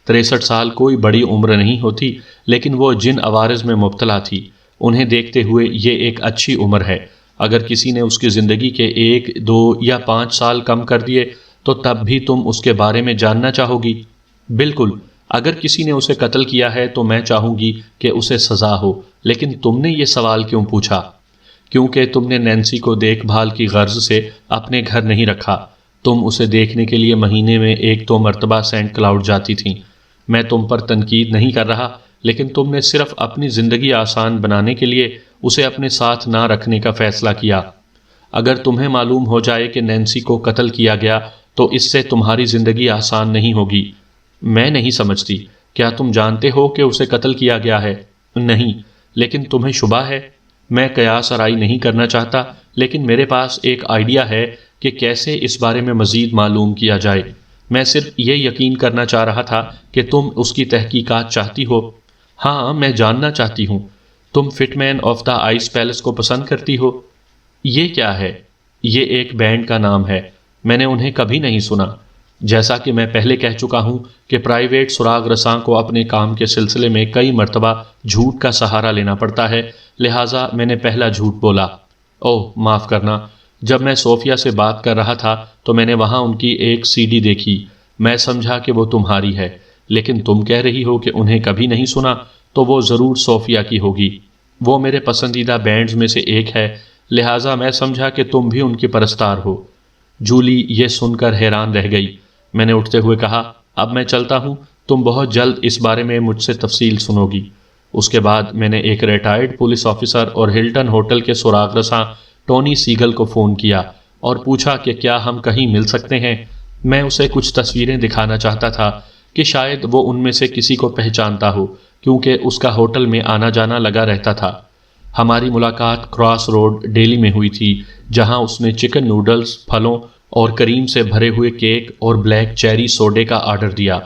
63 سال کوئی بڑی عمر نہیں ہوتی، لیکن وہ جن عوارض میں مبتلا تھی، انہیں دیکھتے ہوئے یہ ایک اچھی عمر ہے۔ اگر کسی نے اس کی زندگی کے 1، 2 یا 5 سال کم کر دیے تو تب بھی تم اس کے بارے میں جاننا چاہو گی؟ بالکل، اگر کسی نے اسے قتل کیا ہے تو میں چاہوں گی کہ اسے سزا ہو، لیکن تم نے یہ سوال کیوں پوچھا؟ کیونکہ تم نے نینسی کو دیکھ بھال کی غرض سے اپنے گھر نہیں رکھا۔ تم اسے دیکھنے کے لیے مہینے میں 1-2 مرتبہ سینٹ کلاؤڈ جاتی تھیں۔ میں تم پر تنقید نہیں کر رہا، لیکن تم نے صرف اپنی زندگی آسان بنانے کے لیے اسے اپنے ساتھ نہ رکھنے کا فیصلہ کیا۔ اگر تمہیں معلوم ہو جائے کہ نینسی کو قتل کیا گیا تو اس سے تمہاری زندگی آسان نہیں ہوگی۔ میں نہیں سمجھتی، کیا تم جانتے ہو کہ اسے قتل کیا گیا ہے؟ نہیں، لیکن تمہیں شبہ ہے؟ میں قیاس آرائی نہیں کرنا چاہتا، لیکن میرے پاس ایک آئیڈیا ہے کہ کیسے اس بارے میں مزید معلوم کیا جائے۔ میں صرف یہ یقین کرنا چاہ رہا تھا کہ تم اس کی تحقیقات چاہتی ہو۔ ہاں، میں جاننا چاہتی ہوں۔ تم Footmen of the Ice Palace کو پسند کرتی ہو؟ یہ کیا ہے؟ یہ ایک بینڈ کا نام ہے، میں نے انہیں کبھی نہیں سنا۔ جیسا کہ میں پہلے کہہ چکا ہوں کہ پرائیویٹ سراغ رساں کو اپنے کام کے سلسلے میں کئی مرتبہ جھوٹ کا سہارا لینا پڑتا ہے، لہٰذا میں نے پہلا جھوٹ بولا۔ اوہ، معاف کرنا، جب میں صوفیہ سے بات کر رہا تھا تو میں نے وہاں ان کی ایک سی ڈی دیکھی، میں سمجھا کہ وہ تمہاری ہے، لیکن تم کہہ رہی ہو کہ انہیں کبھی نہیں سنا، تو وہ ضرور صوفیہ کی ہوگی۔ وہ میرے پسندیدہ بینڈز میں سے ایک ہے، لہٰذا میں سمجھا کہ تم بھی ان کی پرستار ہو۔ جولی یہ سن کر حیران رہ گئی۔ میں نے اٹھتے ہوئے کہا، اب میں چلتا ہوں، تم بہت جلد اس بارے میں مجھ سے تفصیل سنو گی۔ اس کے بعد میں نے ایک ریٹائرڈ پولیس آفیسر اور ہلٹن ہوٹل کے سراغ رساں ٹونی سیگل کو فون کیا اور پوچھا کہ کیا ہم کہیں مل سکتے ہیں۔ میں اسے کچھ تصویریں دکھانا چاہتا تھا کہ شاید وہ ان میں سے کسی کو پہچانتا ہو، کیونکہ اس کا ہوٹل میں آنا جانا لگا رہتا تھا۔ ہماری ملاقات کراس روڈ ڈیلی میں ہوئی تھی، جہاں اس نے چکن نوڈلز، پھلوں اور کریم سے بھرے ہوئے کیک اور بلیک چیری سوڈے کا آرڈر دیا۔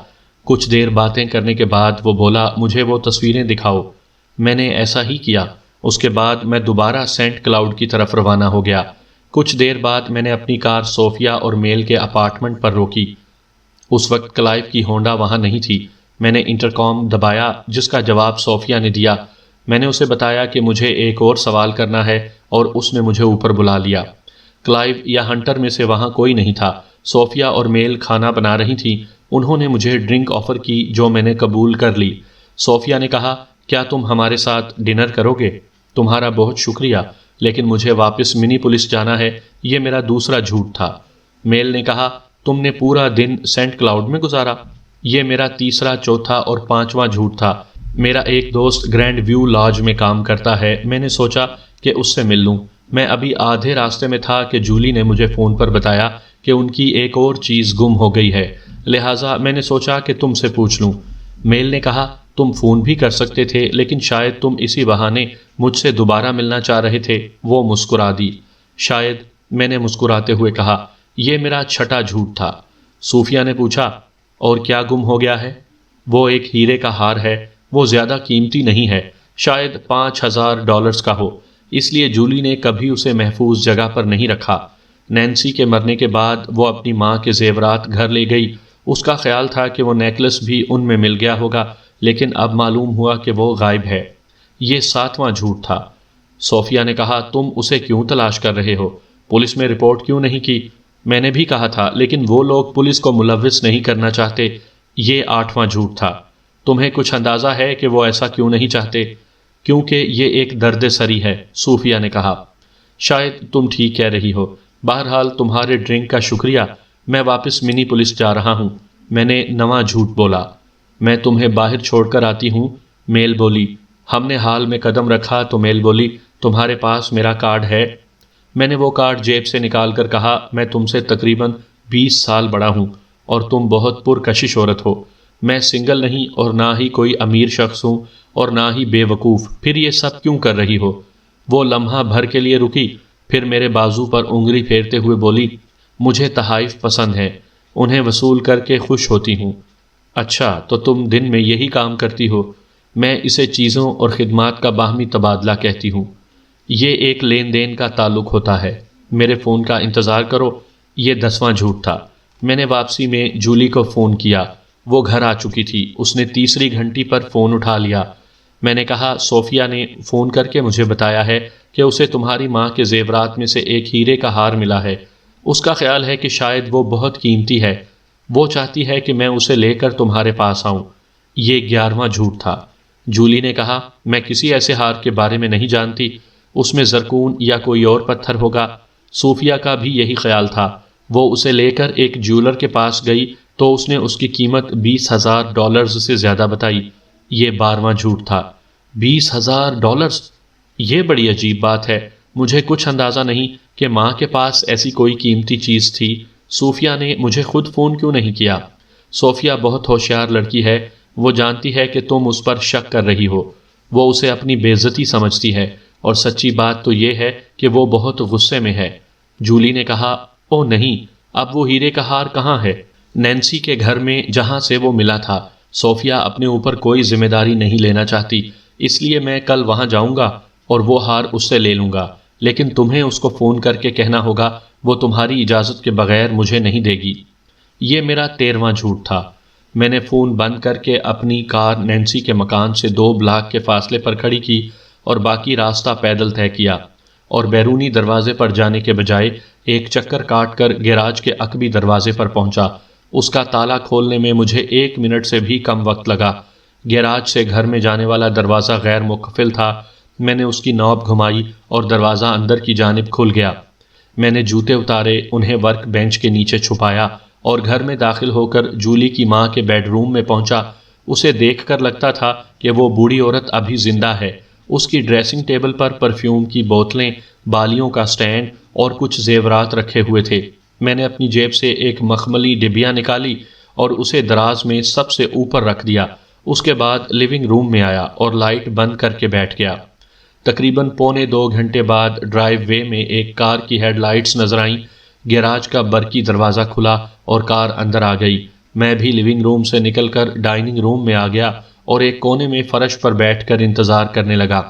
کچھ دیر باتیں کرنے کے بعد وہ بولا، مجھے وہ تصویریں دکھاؤ۔ میں نے ایسا ہی کیا۔ اس کے بعد میں دوبارہ سینٹ کلاؤڈ کی طرف روانہ ہو گیا۔ کچھ دیر بعد میں نے اپنی کار صوفیہ اور میل کے اپارٹمنٹ پر روکی۔ اس وقت کلائیو کی ہونڈا وہاں نہیں تھی۔ میں نے انٹرکام دبایا، جس کا جواب صوفیہ نے دیا۔ میں نے اسے بتایا کہ مجھے ایک اور سوال کرنا ہے، اور اس نے مجھے اوپر بلا لیا۔ کلائیو یا ہنٹر میں سے وہاں کوئی نہیں تھا۔ صوفیہ اور میل کھانا بنا رہی تھیں۔ انہوں نے مجھے ڈرنک آفر کی، جو میں نے قبول کر لی۔ صوفیہ نے کہا، کیا تم ہمارے ساتھ ڈنر کرو گے؟ تمہارا بہت شکریہ، لیکن مجھے واپس منی پولیس جانا ہے۔ یہ میرا دوسرا جھوٹ تھا۔ میل نے کہا، تم نے پورا دن سینٹ کلاؤڈ میں گزارا؟ یہ میرا تیسرا، چوتھا اور پانچواں جھوٹ تھا۔ میرا ایک دوست گرینڈ ویو لاج میں کام کرتا ہے، میں نے سوچا کہ اس سے مل لوں۔ میں ابھی آدھے راستے میں تھا کہ جولی نے مجھے فون پر بتایا کہ ان کی ایک اور چیز گم ہو گئی ہے، لہٰذا میں نے سوچا کہ تم سے پوچھ لوں۔ میل نے کہا، تم فون بھی کر سکتے تھے، لیکن شاید تم اسی بہانے مجھ سے دوبارہ ملنا چاہ رہے تھے۔ وہ مسکرا دی۔ شاید، میں نے مسکراتے ہوئے کہا، یہ میرا چھٹا جھوٹ تھا۔ صوفیہ نے پوچھا، اور کیا گم ہو گیا ہے؟ وہ ایک ہیرے کا ہار ہے، وہ زیادہ قیمتی نہیں ہے، شاید $5000 کا ہو، اس لیے جولی نے کبھی اسے محفوظ جگہ پر نہیں رکھا۔ نینسی کے مرنے کے بعد وہ اپنی ماں کے زیورات گھر لے گئی۔ اس کا خیال تھا کہ وہ نیکلس بھی ان میں مل گیا ہوگا، لیکن اب معلوم ہوا کہ وہ غائب ہے۔ یہ 7واں جھوٹ تھا۔ صوفیہ نے کہا، تم اسے کیوں تلاش کر رہے ہو؟ پولیس میں رپورٹ کیوں نہیں کی؟ میں نے بھی کہا تھا، لیکن وہ لوگ پولیس کو ملوث نہیں کرنا چاہتے۔ یہ 8واں جھوٹ تھا۔ تمہیں کچھ اندازہ ہے کہ وہ ایسا کیوں نہیں چاہتے؟ کیونکہ یہ ایک درد سری ہے، صوفیہ نے کہا۔ شاید تم ٹھیک کہہ رہی ہو۔ بہرحال تمہارے ڈرنک کا شکریہ، میں واپس منی پولیس جا رہا ہوں۔ میں نے نواں جھوٹ بولا۔ میں تمہیں باہر چھوڑ کر آتی ہوں، میل بولی۔ ہم نے ہال میں قدم رکھا تو میل بولی، تمہارے پاس میرا کارڈ ہے؟ میں نے وہ کارڈ جیب سے نکال کر کہا، میں تم سے تقریباً 20 سال بڑا ہوں، اور تم بہت پرکشش عورت ہو۔ میں سنگل نہیں، اور نہ ہی کوئی امیر شخص ہوں، اور نہ ہی بے وقوف، پھر یہ سب کیوں کر رہی ہو؟ وہ لمحہ بھر کے لیے رکی، پھر میرے بازو پر انگلی پھیرتے ہوئے بولی، مجھے تحائف پسند ہیں، انہیں وصول کر کے خوش ہوتی ہوں۔ اچھا، تو تم دن میں یہی کام کرتی ہو؟ میں اسے چیزوں اور خدمات کا باہمی تبادلہ کہتی ہوں۔ یہ ایک لین دین کا تعلق ہوتا ہے۔ میرے فون کا انتظار کرو۔ یہ 10واں جھوٹ تھا۔ میں نے واپسی میں جولی کو فون کیا۔ وہ گھر آ چکی تھی۔ اس نے تیسری گھنٹی پر فون اٹھا لیا۔ میں نے کہا، صوفیہ نے فون کر کے مجھے بتایا ہے کہ اسے تمہاری ماں کے زیورات میں سے ایک ہیرے کا ہار ملا ہے۔ اس کا خیال ہے کہ شاید وہ بہت قیمتی ہے۔ وہ چاہتی ہے کہ میں اسے لے کر تمہارے پاس آؤں۔ یہ 11واں جھوٹ تھا۔ جولی نے کہا، میں کسی ایسے ہار کے بارے میں نہیں جانتی۔ اس میں زرکون یا کوئی اور پتھر ہوگا۔ صوفیہ کا بھی یہی خیال تھا۔ وہ اسے لے کر ایک جیولر کے پاس گئی تو اس نے اس کی قیمت $20,000 سے زیادہ بتائی۔ یہ 12واں جھوٹ تھا۔ $20,000! یہ بڑی عجیب بات ہے۔ مجھے کچھ اندازہ نہیں کہ ماں کے پاس ایسی کوئی قیمتی چیز تھی۔ صوفیہ نے مجھے خود فون کیوں نہیں کیا؟ صوفیہ بہت ہوشیار لڑکی ہے۔ وہ جانتی ہے کہ تم اس پر شک کر رہی ہو۔ وہ اسے اپنی بے عزتی سمجھتی ہے، اور سچی بات تو یہ ہے کہ وہ بہت غصے میں ہے۔ جولی نے کہا، او نہیں، اب وہ ہیرے کا ہار کہاں ہے؟ نینسی کے گھر میں، جہاں سے وہ ملا تھا۔ صوفیہ اپنے اوپر کوئی ذمہ داری نہیں لینا چاہتی، اس لیے میں کل وہاں جاؤں گا اور وہ ہار اس سے لے لوں گا، لیکن تمہیں اس کو فون کر کے کہنا ہوگا، وہ تمہاری اجازت کے بغیر مجھے نہیں دے گی۔ یہ میرا 13واں جھوٹ تھا۔ میں نے فون بند کر کے اپنی کار نینسی کے مکان سے 2 بلاک کے فاصلے پر کھڑی کی اور باقی راستہ پیدل طے کیا، اور بیرونی دروازے پر جانے کے بجائے ایک چکر کاٹ کر گیراج کے عقبی دروازے پر پہنچا۔ اس کا تالا کھولنے میں مجھے 1 منٹ سے بھی کم وقت لگا۔ گیراج سے گھر میں جانے والا دروازہ غیر مقفل تھا۔ میں نے اس کی نوب گھمائی اور دروازہ اندر کی جانب کھل گیا۔ میں نے جوتے اتارے، انہیں ورک بینچ کے نیچے چھپایا اور گھر میں داخل ہو کر جولی کی ماں کے بیڈ روم میں پہنچا۔ اسے دیکھ کر لگتا تھا کہ وہ بوڑھی عورت ابھی زندہ ہے۔ اس کی ڈریسنگ ٹیبل پر پرفیوم کی بوتلیں، بالیوں کا سٹینڈ اور کچھ زیورات رکھے ہوئے تھے۔ میں نے اپنی جیب سے ایک مخملی ڈبیا نکالی اور اسے دراز میں سب سے اوپر رکھ دیا۔ اس کے بعد لیونگ روم میں آیا اور لائٹ بند کر کے بیٹھ گیا۔ تقریباً 1.25 گھنٹے بعد ڈرائیو وے میں ایک کار کی ہیڈ لائٹس نظر آئیں۔ گیراج کا برقی دروازہ کھلا اور کار اندر آ گئی۔ میں بھی لیونگ روم سے نکل کر ڈائننگ روم میں آ گیا اور ایک کونے میں فرش پر بیٹھ کر انتظار کرنے لگا۔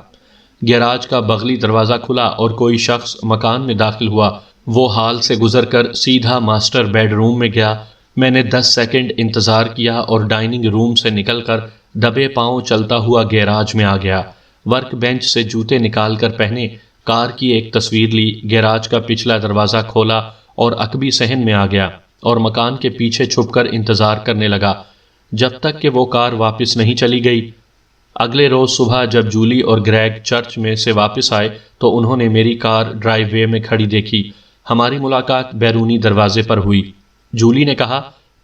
گیراج کا بغلی دروازہ کھلا اور کوئی شخص مکان میں داخل ہوا۔ وہ ہال سے گزر کر سیدھا ماسٹر بیڈ روم میں گیا۔ میں نے 10 سیکنڈ انتظار کیا اور ڈائننگ روم سے نکل کر دبے پاؤں چلتا ہوا گیراج میں آ گیا۔ ورک بینچ سے جوتے نکال کر پہنے، کار کی ایک تصویر لی، گیراج کا پچھلا دروازہ کھولا اور عقبی صحن میں آ گیا اور مکان کے پیچھے چھپ کر انتظار کرنے لگا جب تک کہ وہ کار واپس نہیں چلی گئی۔ اگلے روز صبح جب جولی اور گریگ چرچ میں سے واپس آئے تو انہوں نے میری کار ڈرائیو وے میں کھڑی دیکھی۔ ہماری ملاقات بیرونی دروازے پر ہوئی۔ جولی نے کہا،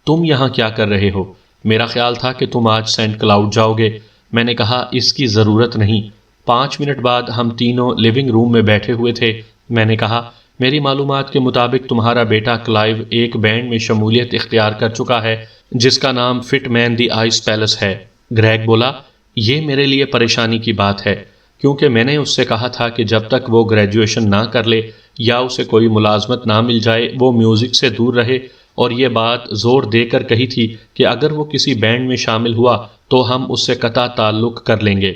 تم یہاں کیا کر رہے ہو؟ میرا خیال تھا کہ تم آج سینٹ کلاؤڈ جاؤ گے۔ میں نے کہا، اس کی ضرورت نہیں۔ 5 منٹ بعد ہم تینوں لیونگ روم میں بیٹھے ہوئے تھے۔ میں نے کہا، میری معلومات کے مطابق تمہارا بیٹا کلائیو ایک بینڈ میں شمولیت اختیار کر چکا ہے جس کا نام Footmen the Ice Palace ہے۔ گریگ بولا، یہ میرے لیے پریشانی کی بات ہے، کیونکہ میں نے اس سے کہا تھا کہ جب تک وہ گریجویشن نہ کر لے یا اسے کوئی ملازمت نہ مل جائے وہ میوزک سے دور رہے، اور یہ بات زور دے کر کہی تھی کہ اگر وہ کسی بینڈ میں شامل ہوا تو ہم اس سے قطع تعلق کر لیں گے۔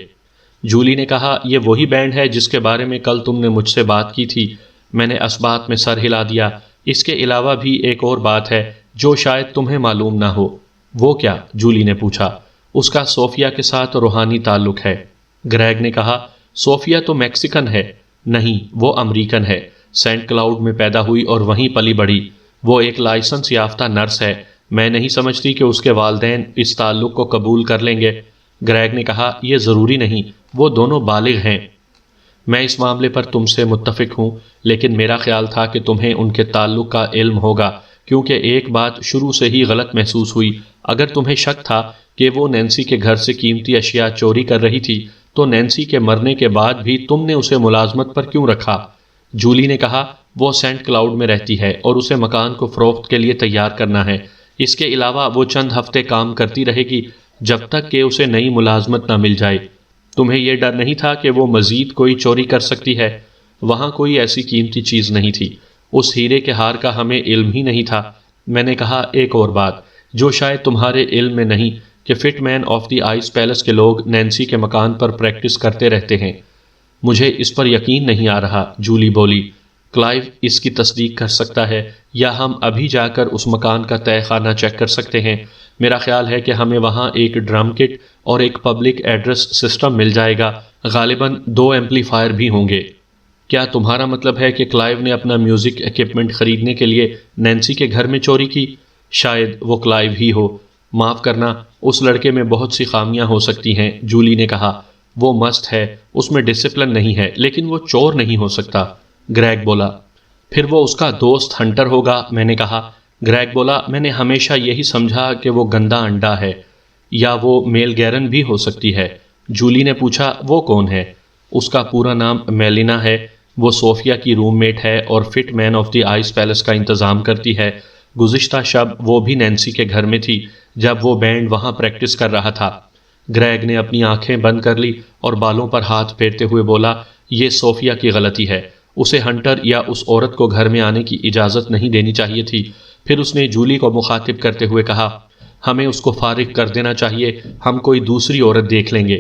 جولی نے کہا، یہ وہی بینڈ ہے جس کے بارے میں کل تم نے مجھ سے بات کی تھی۔ میں نے اسبات میں سر ہلا دیا۔ اس کے علاوہ بھی ایک اور بات ہے جو شاید تمہیں معلوم نہ ہو۔ وہ کیا؟ جولی نے پوچھا۔ اس کا صوفیہ کے ساتھ روحانی تعلق ہے۔ گریگ نے کہا، صوفیہ تو میکسیکن ہے۔ نہیں، وہ امریکن ہے۔ سینٹ کلاؤڈ میں پیدا ہوئی اور وہیں پلی بڑھی۔ وہ ایک لائسنس یافتہ نرس ہے۔ میں نہیں سمجھتی کہ اس کے والدین اس تعلق کو قبول کر لیں گے۔ گریگ نے کہا، یہ ضروری نہیں، وہ دونوں بالغ ہیں۔ میں اس معاملے پر تم سے متفق ہوں، لیکن میرا خیال تھا کہ تمہیں ان کے تعلق کا علم ہوگا، کیونکہ ایک بات شروع سے ہی غلط محسوس ہوئی۔ اگر تمہیں شک تھا کہ وہ نینسی کے گھر سے قیمتی اشیاء چوری کر رہی تھی تو نینسی کے مرنے کے بعد بھی تم نے اسے ملازمت پر کیوں رکھا؟ جولی نے کہا، وہ سینٹ کلاؤڈ میں رہتی ہے اور اسے مکان کو فروخت کے لیے تیار کرنا ہے۔ اس کے علاوہ وہ چند ہفتے کام کرتی رہے گی جب تک کہ اسے نئی ملازمت نہ مل جائے۔ تمہیں یہ ڈر نہیں تھا کہ وہ مزید کوئی چوری کر سکتی ہے؟ وہاں کوئی ایسی قیمتی چیز نہیں تھی، اس ہیرے کے ہار کا ہمیں علم ہی نہیں تھا۔ میں نے کہا ایک اور بات جو شاید تمہارے علم میں نہیں کہ Footmen of the Ice Palace کے لوگ نینسی کے مکان پر پریکٹس کرتے رہتے ہیں۔ مجھے اس پر یقین نہیں آ رہا، جولی بولی۔ کلائیو اس کی تصدیق کر سکتا ہے، یا ہم ابھی جا کر اس مکان کا تہہ خانہ چیک کر سکتے ہیں۔ میرا خیال ہے کہ ہمیں وہاں ایک ڈرم کٹ اور ایک پبلک ایڈریس سسٹم مل جائے گا، غالباً 2 ایمپلیفائر بھی ہوں گے۔ کیا تمہارا مطلب ہے کہ کلائیو نے اپنا میوزک ایکوپمنٹ خریدنے کے لیے نینسی کے گھر میں چوری کی؟ شاید وہ کلائیو ہی ہو۔ معاف کرنا، اس لڑکے میں بہت سی خامیاں ہو سکتی ہیں، جولی نے کہا۔ وہ مست ہے، اس میں ڈسپلن نہیں ہے، لیکن وہ چور نہیں ہو سکتا، گریگ بولا۔ پھر وہ اس کا دوست ہنٹر ہوگا، میں نے کہا۔ گریگ بولا، میں نے ہمیشہ یہی سمجھا کہ وہ گندا انڈا ہے، یا وہ میل گیرن بھی ہو سکتی ہے۔ جولی نے پوچھا، وہ کون ہے؟ اس کا پورا نام میلینا ہے، وہ صوفیہ کی روم میٹ ہے اور Footmen of the Ice Palace کا انتظام کرتی ہے۔ گزشتہ شب وہ بھی نینسی کے گھر میں تھی جب وہ بینڈ وہاں پریکٹس کر رہا تھا۔ گریگ نے اپنی آنکھیں بند کر لی اور بالوں پر ہاتھ پھیرتے ہوئے بولا، یہ صوفیہ کی غلطی ہے، اسے ہنٹر یا اس عورت کو گھر میں آنے کی اجازت نہیں دینی چاہیے تھی۔ پھر اس نے جولی کو مخاطب کرتے ہوئے کہا، ہمیں اس کو فارغ کر دینا چاہیے، ہم کوئی دوسری عورت دیکھ لیں گے۔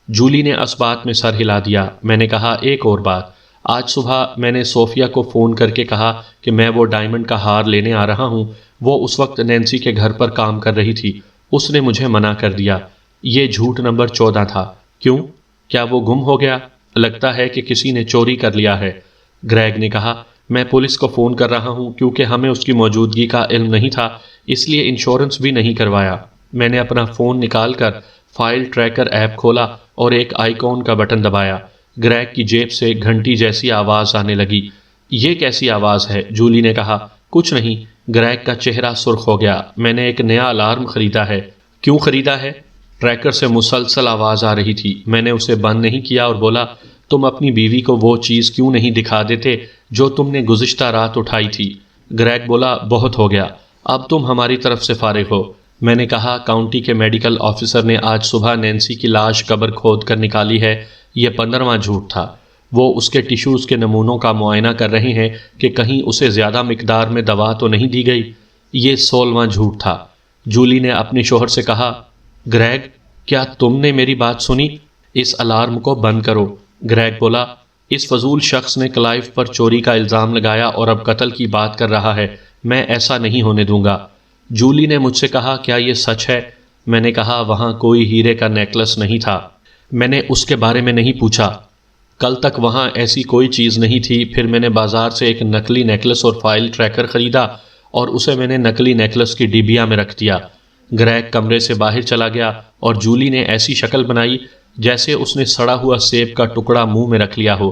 جولی نے اس بات میں سر ہلا دیا۔ میں نے کہا، ایک اور بات، آج صبح میں نے صوفیہ کو فون کر کے کہا کہ میں وہ ڈائمنڈ کا ہار لینے آ رہا ہوں۔ وہ اس وقت نینسی کے گھر پر کام کر رہی تھی، اس نے مجھے منع کر دیا۔ یہ جھوٹ نمبر 14 تھا۔ کیوں؟ کیا وہ گم ہو گیا؟ لگتا ہے کہ کسی نے چوری کر لیا ہے، گریگ نے کہا۔ میں پولیس کو فون کر رہا ہوں کیونکہ ہمیں اس کی موجودگی کا علم نہیں تھا، اس لیے انشورنس بھی نہیں کروایا۔ میں نے اپنا فون نکال کر فائل ٹریکر ایپ کھولا اور ایک آئیکن کا بٹن دبایا۔ گریگ کی جیب سے گھنٹی جیسی آواز آنے لگی۔ یہ کیسی آواز ہے؟ جولی نے کہا۔ کچھ نہیں، گریگ کا چہرہ سرخ ہو گیا۔ میں نے ایک نیا الارم خریدا ہے۔ کیوں خریدا ہے؟ ٹریکر سے مسلسل آواز آ رہی تھی۔ میں نے اسے بند نہیں کیا اور بولا، تم اپنی بیوی کو وہ چیز کیوں نہیں دکھا دیتے جو تم نے گزشتہ رات اٹھائی تھی؟ گریگ بولا، بہت ہو گیا، اب تم ہماری طرف سے فارغ ہو۔ میں نے کہا، کاؤنٹی کے میڈیکل آفیسر نے آج صبح نینسی کی لاش قبر کھود کر نکالی ہے۔ یہ 15واں جھوٹ تھا۔ وہ اس کے ٹیشوز کے نمونوں کا معائنہ کر رہے ہیں کہ کہیں اسے زیادہ مقدار میں دوا تو نہیں دی گئی۔ یہ 16واں جھوٹ تھا۔ جولی نے اپنے شوہر سے کہا، گریگ، کیا تم نے میری بات سنی؟ اس الارم کو بند کرو۔ گریگ بولا، اس فضول شخص نے کلائیو پر چوری کا الزام لگایا اور اب قتل کی بات کر رہا ہے۔ میں ایسا نہیں ہونے دوں گا۔ جولی نے مجھ سے کہا، کیا یہ سچ ہے؟ میں نے کہا، وہاں کوئی ہیرے کا نیکلس نہیں تھا۔ میں نے اس کے بارے میں نہیں پوچھا۔ کل تک وہاں ایسی کوئی چیز نہیں تھی۔ پھر میں نے بازار سے ایک نقلی نیکلس اور فائل ٹریکر خریدا اور اسے میں نے نقلی نیکلس کی ڈبیا میں رکھ دیا۔ گریگ کمرے سے باہر چلا گیا اور جولی نے ایسی شکل بنائی جیسے اس نے سڑا ہوا سیب کا ٹکڑا منہ میں رکھ لیا ہو۔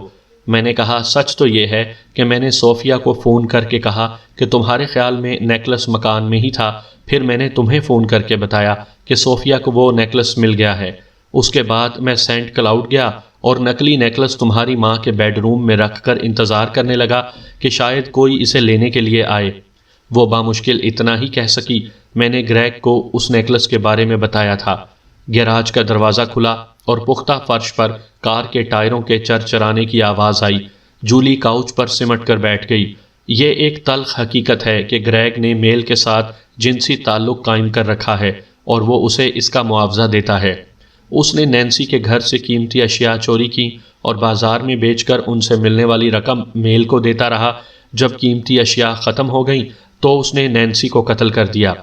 میں نے کہا، سچ تو یہ ہے کہ میں نے صوفیہ کو فون کر کے کہا کہ تمہارے خیال میں نیکلس مکان میں ہی تھا، پھر میں نے تمہیں فون کر کے بتایا کہ صوفیہ کو وہ نیکلس مل گیا ہے۔ اس کے بعد میں سینٹ کلاؤڈ گیا اور نقلی نیکلس تمہاری ماں کے بیڈ روم میں رکھ کر انتظار کرنے لگا کہ شاید کوئی اسے لینے کے لیے آئے۔ وہ بامشکل اتنا ہی کہہ سکی، میں نے گریگ کو اس نیکلس کے بارے میں بتایا تھا۔ گیراج کا دروازہ کھلا اور پختہ فرش پر کار کے ٹائروں کے چرچرانے کی آواز آئی۔ جولی کاؤچ پر سمٹ کر بیٹھ گئی۔ یہ ایک تلخ حقیقت ہے کہ گریگ نے میل کے ساتھ جنسی تعلق قائم کر رکھا ہے اور وہ اسے اس کا معاوضہ دیتا ہے۔ اس نے نینسی کے گھر سے قیمتی اشیاء چوری کی اور بازار میں بیچ کر ان سے ملنے والی رقم میل کو دیتا رہا۔ جب قیمتی اشیاء ختم ہو گئیں تو اس نے نینسی کو قتل کر دیا۔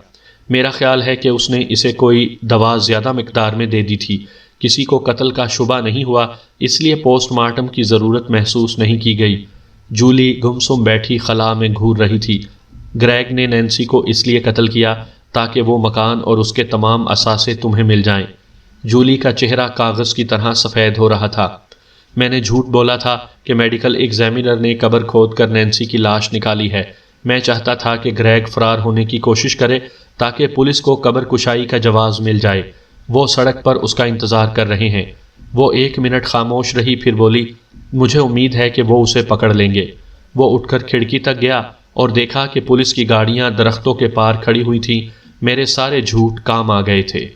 میرا خیال ہے کہ اس نے اسے کوئی دوا زیادہ مقدار میں دے دی تھی۔ کسی کو قتل کا شبہ نہیں ہوا، اس لیے پوسٹ مارٹم کی ضرورت محسوس نہیں کی گئی۔ جولی گمسم بیٹھی خلا میں گھور رہی تھی۔ گریگ نے نینسی کو اس لیے قتل کیا تاکہ وہ مکان اور اس کے تمام اثاثے تمہیں مل جائیں۔ جولی کا چہرہ کاغذ کی طرح سفید ہو رہا تھا۔ میں نے جھوٹ بولا تھا کہ میڈیکل ایگزامینر نے قبر کھود کر نینسی کی لاش نکالی ہے۔ میں چاہتا تھا کہ گریگ فرار ہونے کی کوشش کرے تاکہ پولیس کو قبر کشائی کا جواز مل جائے۔ وہ سڑک پر اس کا انتظار کر رہے ہیں۔ وہ 1 منٹ خاموش رہی، پھر بولی، مجھے امید ہے کہ وہ اسے پکڑ لیں گے۔ وہ اٹھ کر کھڑکی تک گیا اور دیکھا کہ پولیس کی گاڑیاں درختوں کے پار کھڑی ہوئی تھیں۔ میرے سارے جھوٹ کام آ گئے تھے۔